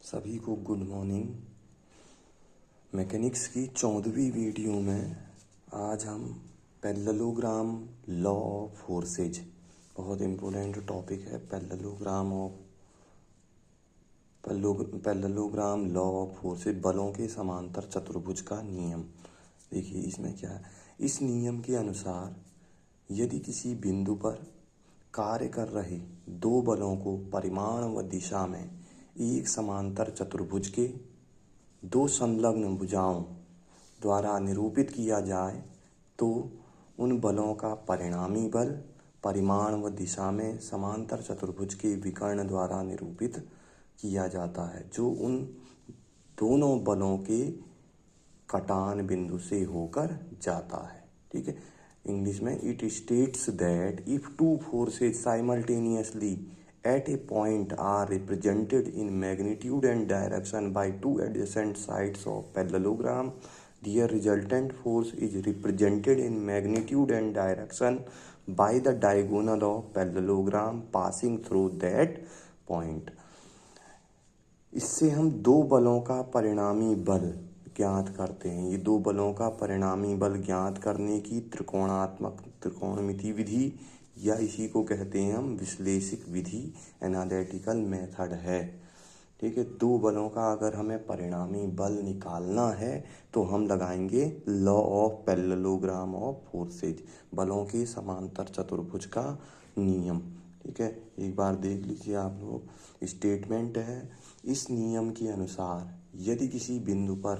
सभी को good morning. Mechanics की 14वीं वीडियो में आज हम पैरेललोग्राम लॉ ऑफ फोर्सेज, बहुत इम्पोर्टेंट टॉपिक है। पैरेललोग्राम लॉ ऑफ फोर्सेज, बलों के समांतर चतुर्भुज का नियम। देखिए इसमें क्या है। इस नियम के अनुसार यदि किसी बिंदु पर कार्य कर रहे दो बलों को परिमाण व दिशा में एक समांतर चतुर्भुज के दो संलग्न भुजाओं द्वारा निरूपित किया जाए तो उन बलों का परिणामी बल परिमाण व दिशा में समांतर चतुर्भुज के विकर्ण द्वारा निरूपित किया जाता है, जो उन दोनों बलों के कटान बिंदु से होकर जाता है। ठीक है, इंग्लिश में it states that if two forces simultaneously at a point are represented in magnitude and direction by two adjacent sides of parallelogram, their resultant force is represented in magnitude and direction by the diagonal of parallelogram passing through that point। इससे हम दो बलों का परिणामी बल ज्ञात करते हैं। ये दो बलों का परिणामी बल ज्ञात करने की त्रिकोणमिति विधि या इसी को कहते हैं हम विश्लेषिक विधि, एनालिटिकल मेथड है। ठीक है, दो बलों का अगर हमें परिणामी बल निकालना है तो हम लगाएंगे law of parallelogram of forces, बलों के समांतर चतुर्भुज का नियम। ठीक है, एक बार देख लीजिए आप लोग। स्टेटमेंट है, इस नियम के अनुसार यदि किसी बिंदु पर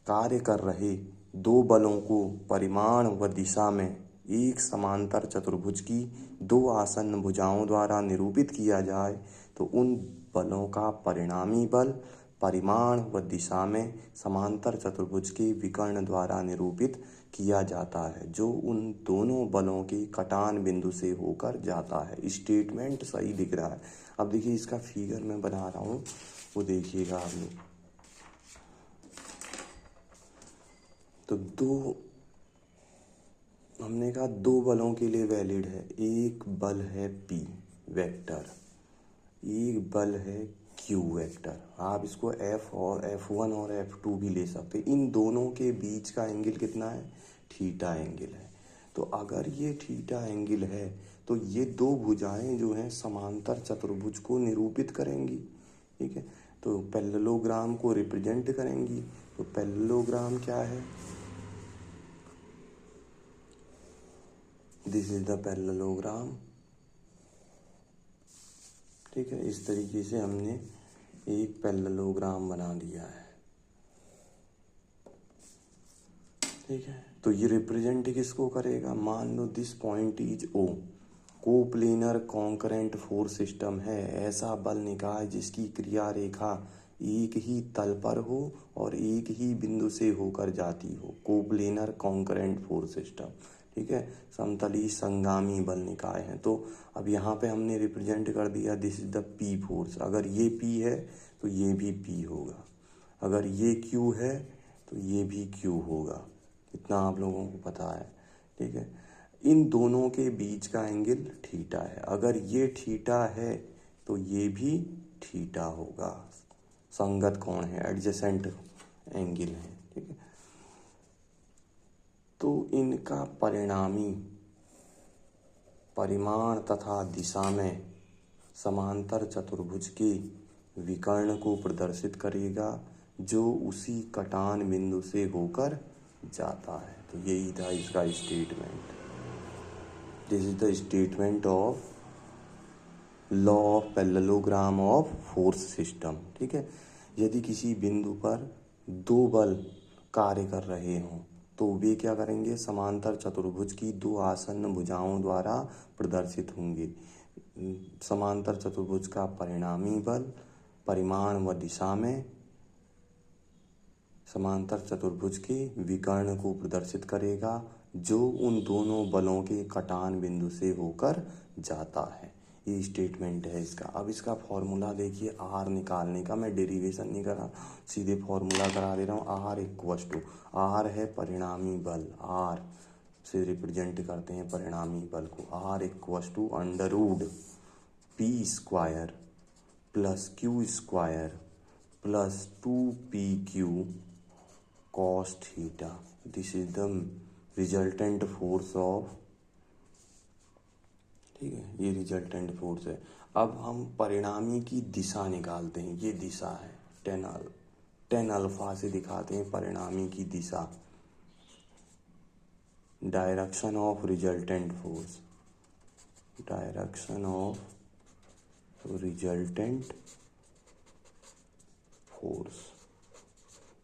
कार्य कर रहे दो बलों को परिमाण व दिशा में एक समांतर चतुर्भुज की दो आसन्न भुजाओं द्वारा निरूपित किया जाए तो उन बलों का परिणामी बल परिमाण व दिशा में समांतर चतुर्भुज के विकर्ण द्वारा निरूपित किया जाता है, जो उन दोनों बलों के कटान बिंदु से होकर जाता है। स्टेटमेंट सही दिख रहा है। अब देखिए इसका फिगर मैं बना रहा हूँ, वो देखिएगा आप लोग। तो दो, हमने कहा दो बलों के लिए वैलिड है। एक बल है P वेक्टर, एक बल है Q वेक्टर। आप इसको F और F1 और F2 भी ले सकते। इन दोनों के बीच का एंगल कितना है? थीटा एंगल है। तो अगर ये थीटा एंगल है तो ये दो भुजाएं जो हैं समांतर चतुर्भुज को निरूपित करेंगी। ठीक है, तो पैरेललोग्राम को रिप्रेजेंट करेंगी। तो पैरेललोग्राम क्या है? This is the parallelogram. ठीक है, इस तरीके से हमने एक पैरेललोग्राम बना दिया है। ठीक है, तो ये रिप्रेजेंट किसको करेगा? मान लो this point is O, coplanar concurrent force system है। ऐसा बल निकाय जिसकी क्रिया रेखा एक ही तल पर हो और एक ही बिंदु से होकर जाती हो, कोप्लेनर कॉन्करेंट फोर्स सिस्टम। ठीक है, समतली संगामी बल निकाय है। तो अब यहाँ पे हमने रिप्रेजेंट कर दिया, this is the P force. अगर ये P है तो ये भी P होगा, अगर ये Q है तो ये भी Q होगा। इतना आप लोगों को पता है। ठीक है, इन दोनों के बीच का एंगल थीटा है। अगर ये थीटा है तो ये भी थीटा होगा। संगत कोण है, एडजेसेंट एंगल है। ठीक है, तो इनका परिणामी परिमाण तथा दिशा में समांतर चतुर्भुज के विकर्ण को प्रदर्शित करेगा, जो उसी कटान बिंदु से होकर जाता है। तो यही था इसका statement. This is the statement of law of parallelogram of force system. ठीक है, यदि किसी बिंदु पर दो बल कार्य कर रहे हों तो वे क्या करेंगे? समांतर चतुर्भुज की दो आसन्न भुजाओं द्वारा प्रदर्शित होंगे। समांतर चतुर्भुज का परिणामी बल परिमाण व दिशा में समांतर चतुर्भुज के विकर्ण को प्रदर्शित करेगा, जो उन दोनों बलों के कटान बिंदु से होकर जाता है। ये स्टेटमेंट है इसका। अब इसका फॉर्मूला देखिए, R निकालने का। मैं डेरिवेशन नहीं करा, सीधे फॉर्मूला करा दे रहा हूँ। R इक्वस टू, R है परिणामी बल, R से रिप्रेजेंट करते हैं परिणामी बल को। R equals to under root P square plus Q square plus 2pq cos theta. This is the resultant force of, ठीक है, ये रिजल्टेंट फोर्स है। अब हम परिणामी की दिशा निकालते हैं। ये दिशा है टेन अल्फा से दिखाते हैं परिणामी की दिशा। Direction of resultant force, direction of resultant force,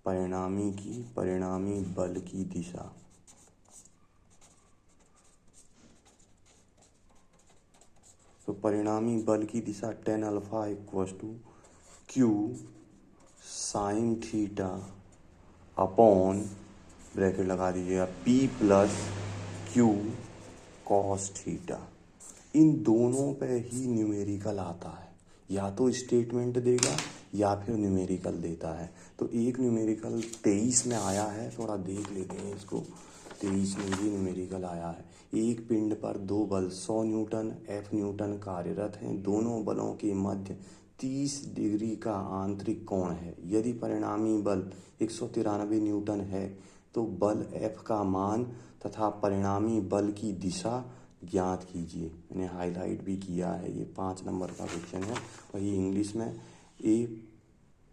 परिणामी बल की दिशा। तो परिणामी बल की दिशा tan alpha equals to Q sine theta upon, bracket लगा दीजिएगा, P plus Q cos theta. इन दोनों पे ही न्यूमेरिकल आता है, या तो स्टेटमेंट देगा या फिर न्यूमेरिकल देता है। तो एक न्यूमेरिकल 23 में आया है, थोड़ा देख लेते हैं इसको। 23 में भी न्यूमेरिकल आया है। एक पिंड पर दो बल 100 न्यूटन F न्यूटन कार्यरत हैं। दोनों बलों के मध्य 30 डिग्री का आंतरिक कोण है। यदि परिणामी बल 193 न्यूटन है तो बल F का मान तथा परिणामी बल की दिशा ज्ञात कीजिए। मैंने हाईलाइट भी किया है, ये 5 नंबर का क्वेश्चन है। वही इंग्लिश में, ए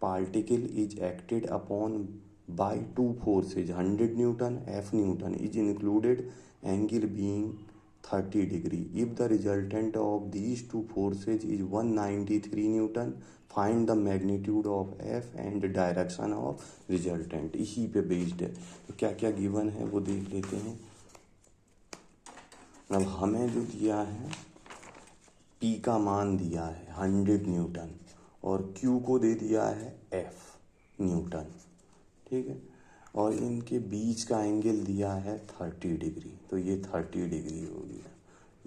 particle is acted upon by two forces 100 Newton F Newton is included, angle being 30 degree. If the resultant of these two forces is 193 Newton, find the magnitude of F and direction of resultant. इसी पे based है। तो क्या क्या given है वो देख लेते हैं। अब हमें जो दिया है, P का मान दिया है 100 न्यूटन और Q को दे दिया है F न्यूटन, ठीक है, और इनके बीच का एंगल दिया है 30 डिग्री। तो ये 30 डिग्री हो गया,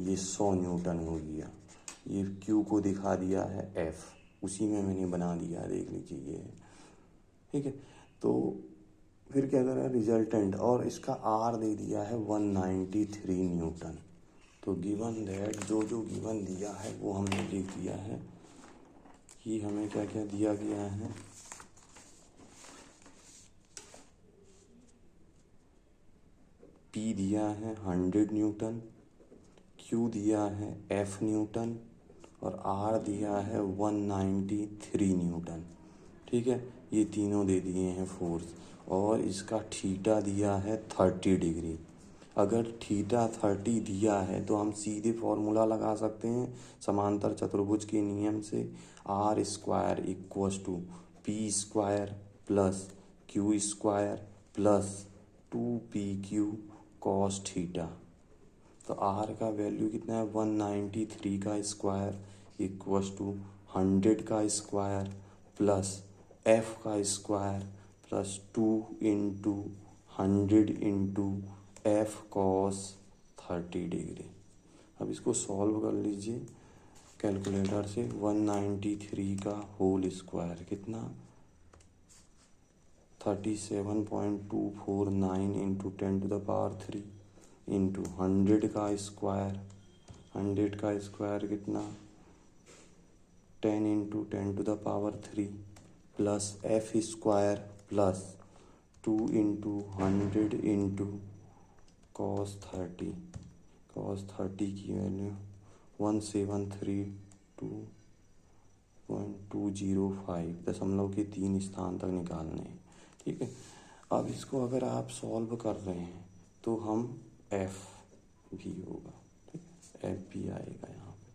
ये 100 न्यूटन हो गया। ये Q को दिखा दिया है F, उसी में मैंने बना दिया, देख लीजिए ये, ठीक है। तो फिर क्या करा रिजल्टेंट, और इसका R दे दिया है 193 न्यूटन। तो गिवन दैट, जो गिवन दिया है वो हमने लिख दिया है कि हमें क्या क्या दिया गया है। P दिया है 100 न्यूटन, Q दिया है F न्यूटन और R दिया है 193 न्यूटन, ठीक है। ये तीनों दे दिए हैं फोर्स, और इसका थीटा दिया है 30 डिग्री। अगर थीटा 30 दिया है तो हम सीधे फॉर्मूला लगा सकते हैं समांतर चतुर्भुज के नियम से। R square equals to P square plus Q square plus 2PQ cos theta. तो R का वैल्यू कितना है, 193 का स्क्वायर इक्वस टू 100 का स्क्वायर प्लस F का square plus 2 into 100 into F cos 30 degree. अब इसको सॉल्व कर लीजिए कैलकुलेटर से। 193 का होल स्क्वायर कितना, 37.249 into 10 to the power 3 into 100 का स्क्वायर, 100 का स्क्वायर कितना, 10 into 10 to the power 3 plus F square plus 2 into 100 into cos 30। Cos 30 की वैल्यू 173.205, दशमलव के 3 स्थान तक निकालने हैं, ठीक है। अब इसको अगर आप सॉल्व कर रहे हैं तो हम F भी होगा, ठीक है, F भी आएगा यहाँ पे,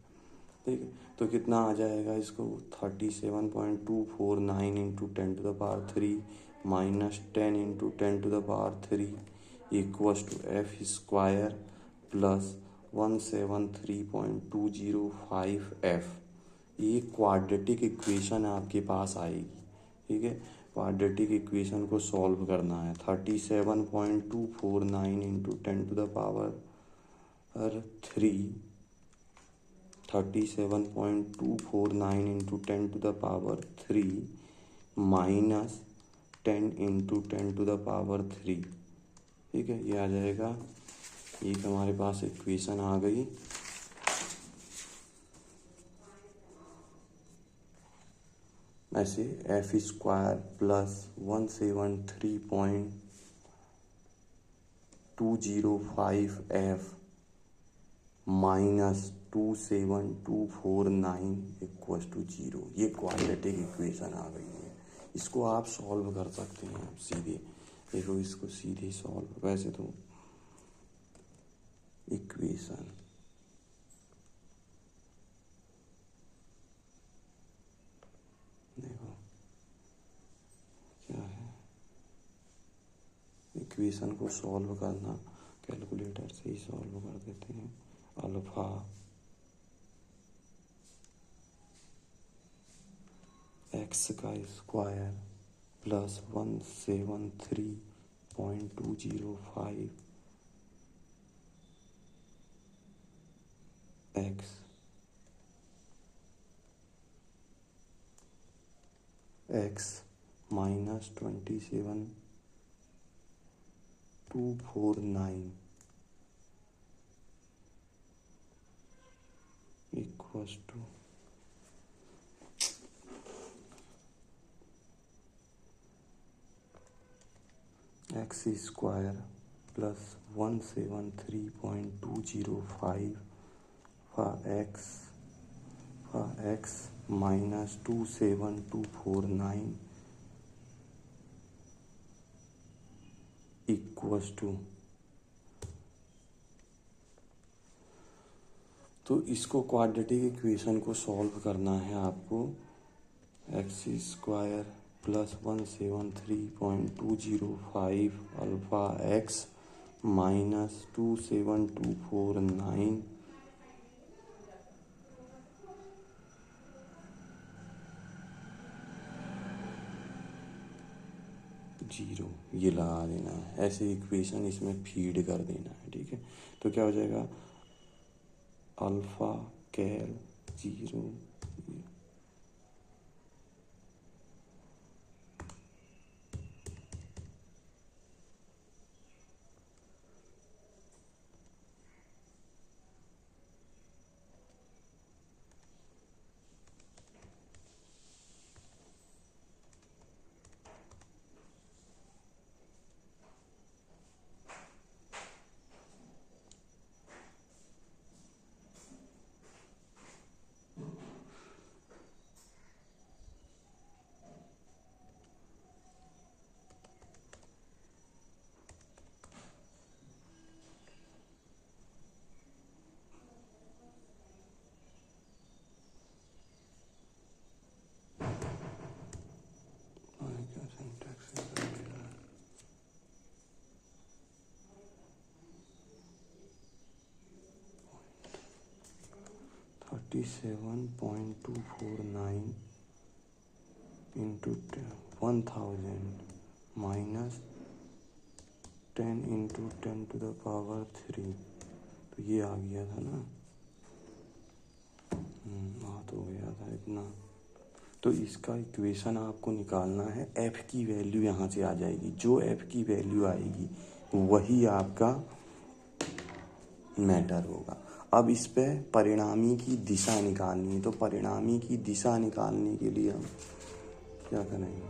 ठीक है। तो कितना आ जाएगा इसको, 37.249 into 10 to the power 3 minus 10 into 10 to the power 3 equals to F square plus 173.205 F। ये क्वाड्रेटिक इक्वेशन आपके पास आएगी, ठीक है। क्वाड्रेटिक इक्वेशन को सॉल्व करना है। 37.249 into 10 to the power 3, 37.249 into 10 to the power 3 minus 10 into 10 to the power 3, ठीक है। ये आ जाएगा, ये हमारे पास इक्वेशन आ गई। ऐसे F square plus 173.205 F minus 27249 equal to 0। ये क्वाड्रेटिक इक्वेशन आ गई है। इसको आप सॉल्व कर सकते हैं आप सीधे। देखो इसको सीधे सॉल्व, वैसे तो इक्वेशन देखो क्या है, इक्वेशन को सॉल्व करना कैलकुलेटर से ही सॉल्व कर देते हैं। अल्फा एक्स का square plus 173.205 X X minus 27,249 equals to X square plus 173.205 X minus 27249 equals to, तो इसको क्वाड्रेटिक इक्वेशन को सॉल्व करना है आपको। X square plus 173.205 alpha X minus 27249 0, ये लगा देना है। ऐसे इक्वेशन इसमें फीड कर देना है, ठीक है। तो क्या हो जाएगा, अल्फा कैल 0 क्या सिंटैक्स है 37.249 इंटू 1000 माइनस 10 इंटू 10⁻3, तो ये आ गया था ना। तो हो गया था इतना। तो इसका इक्वेशन आपको निकालना है। एफ की वैल्यू यहाँ से आ जाएगी, जो एफ की वैल्यू आएगी वही आपका मैटर होगा। अब इस पे परिणामी की दिशा निकालनी है, तो परिणामी की दिशा निकालने के लिए हम क्या करेंगे,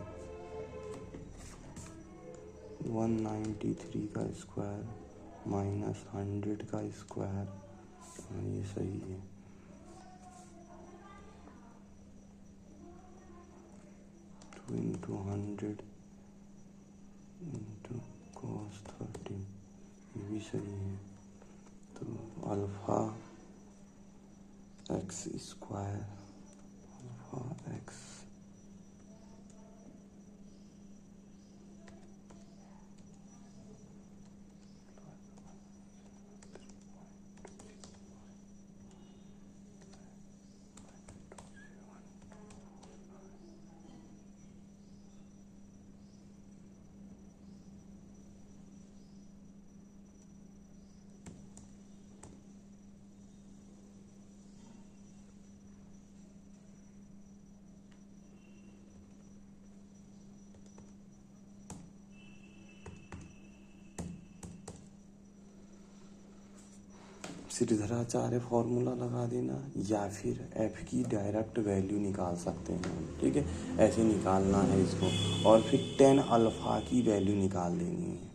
193 का स्क्वायर माइनस 100 का स्क्वायर, ये सही है, 2 इंटू 100 इंटू cos 30, ये भी सही है। तो alpha x square alpha x Shridharacharya formula लगा देना या फिर एफ की डायरेक्ट वैल्यू निकाल सकते हैं हम, ठीक है। ऐसे निकालना है इसको और फिर टेन अल्फ़ा की वैल्यू निकाल देनी है।